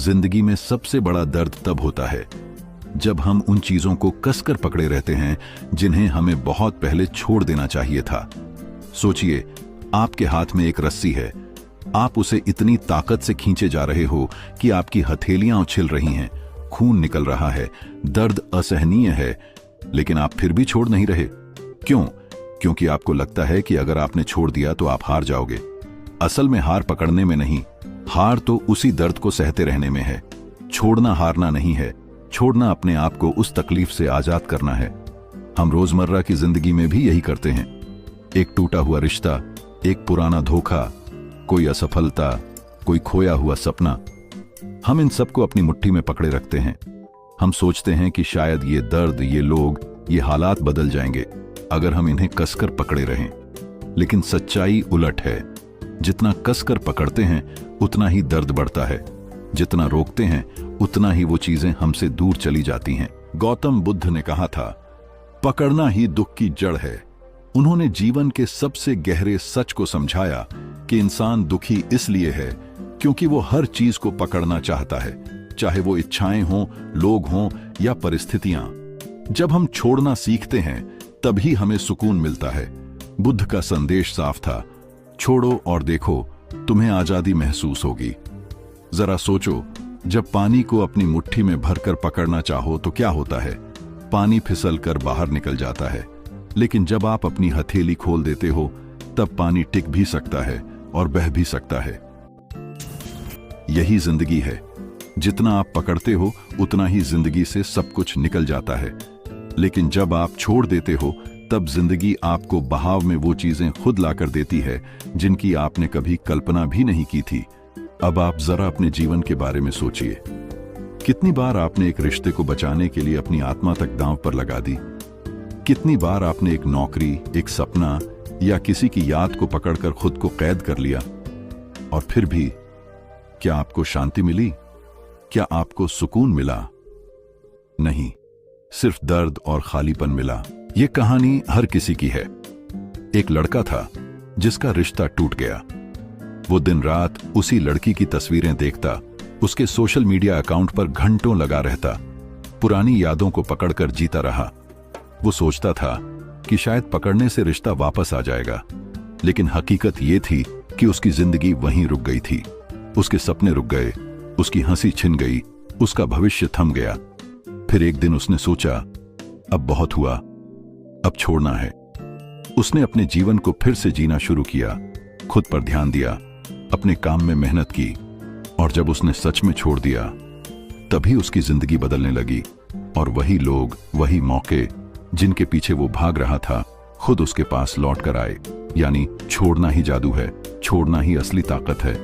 जिंदगी में सबसे बड़ा दर्द तब होता है जब हम उन चीजों को कसकर पकड़े रहते हैं जिन्हें हमें बहुत पहले छोड़ देना चाहिए था। सोचिए, आपके हाथ में एक रस्सी है। आप उसे इतनी ताकत से खींचे जा रहे हो कि आपकी हथेलियां उछल रही हैं, खून निकल रहा है, दर्द असहनीय है, लेकिन आप फिर भी छोड़ नहीं रहे। क्यों? क्योंकि आपको लगता है कि अगर आपने छोड़ दिया तो आप हार जाओगे। असल में हार पकड़ने में नहीं, हार तो उसी दर्द को सहते रहने में है। छोड़ना हारना नहीं है, छोड़ना अपने आप को उस तकलीफ से आजाद करना है। हम रोजमर्रा की जिंदगी में भी यही करते हैं। एक टूटा हुआ रिश्ता, एक पुराना धोखा, कोई असफलता, कोई खोया हुआ सपना, हम इन सबको अपनी मुट्ठी में पकड़े रखते हैं। हम सोचते हैं कि शायद ये दर्द, ये लोग, ये हालात बदल जाएंगे अगर हम इन्हें कसकर पकड़े रहें। लेकिन सच्चाई उलट है। जितना कसकर पकड़ते हैं उतना ही दर्द बढ़ता है, जितना रोकते हैं उतना ही वो चीजें हमसे दूर चली जाती हैं। गौतम बुद्ध ने कहा था, पकड़ना ही दुख की जड़ है। उन्होंने जीवन के सबसे गहरे सच को समझाया कि इंसान दुखी इसलिए है क्योंकि वो हर चीज को पकड़ना चाहता है, चाहे वो इच्छाएं हों, लोग हों या परिस्थितियां। जब हम छोड़ना सीखते हैं तभी हमें सुकून मिलता है। बुद्ध का संदेश साफ था, छोड़ो और देखो, तुम्हें आजादी महसूस होगी। जरा सोचो, जब पानी को अपनी मुट्ठी में भरकर पकड़ना चाहो तो क्या होता है? पानी फिसल कर बाहर निकल जाता है। लेकिन जब आप अपनी हथेली खोल देते हो तब पानी टिक भी सकता है और बह भी सकता है। यही जिंदगी है। जितना आप पकड़ते हो उतना ही जिंदगी से सब कुछ निकल जाता है। लेकिन जब आप छोड़ देते हो तब जिंदगी आपको बहाव में वो चीजें खुद लाकर देती है जिनकी आपने कभी कल्पना भी नहीं की थी। अब आप जरा अपने जीवन के बारे में सोचिए। कितनी बार आपने एक रिश्ते को बचाने के लिए अपनी आत्मा तक दांव पर लगा दी? कितनी बार आपने एक नौकरी, एक सपना या किसी की याद को पकड़कर खुद को कैद कर लिया? और फिर भी क्या आपको शांति मिली? क्या आपको सुकून मिला? नहीं, सिर्फ दर्द और खालीपन मिला। यह कहानी हर किसी की है। एक लड़का था जिसका रिश्ता टूट गया। वो दिन रात उसी लड़की की तस्वीरें देखता, उसके सोशल मीडिया अकाउंट पर घंटों लगा रहता, पुरानी यादों को पकड़कर जीता रहा। वो सोचता था कि शायद पकड़ने से रिश्ता वापस आ जाएगा, लेकिन हकीकत ये थी कि उसकी जिंदगी वहीं रुक गई थी। उसके सपने रुक गए, उसकी हंसी छिन गई, उसका भविष्य थम गया। फिर एक दिन उसने सोचा, अब बहुत हुआ, अब छोड़ना है। उसने अपने जीवन को फिर से जीना शुरू किया, खुद पर ध्यान दिया, अपने काम में मेहनत की, और जब उसने सच में छोड़ दिया तभी उसकी जिंदगी बदलने लगी। और वही लोग, वही मौके जिनके पीछे वो भाग रहा था, खुद उसके पास लौट कर आए। यानी छोड़ना ही जादू है, छोड़ना ही असली ताकत है।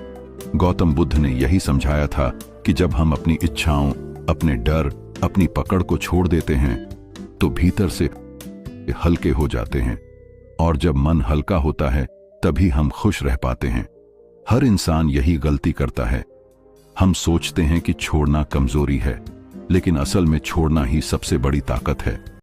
गौतम बुद्ध ने यही समझाया था कि जब हम अपनी इच्छाओं, अपने डर, अपनी पकड़ को छोड़ देते हैं तो भीतर से हल्के हो जाते हैं, और जब मन हल्का होता है तभी हम खुश रह पाते हैं। हर इंसान यही गलती करता है। हम सोचते हैं कि छोड़ना कमजोरी है, लेकिन असल में छोड़ना ही सबसे बड़ी ताकत है।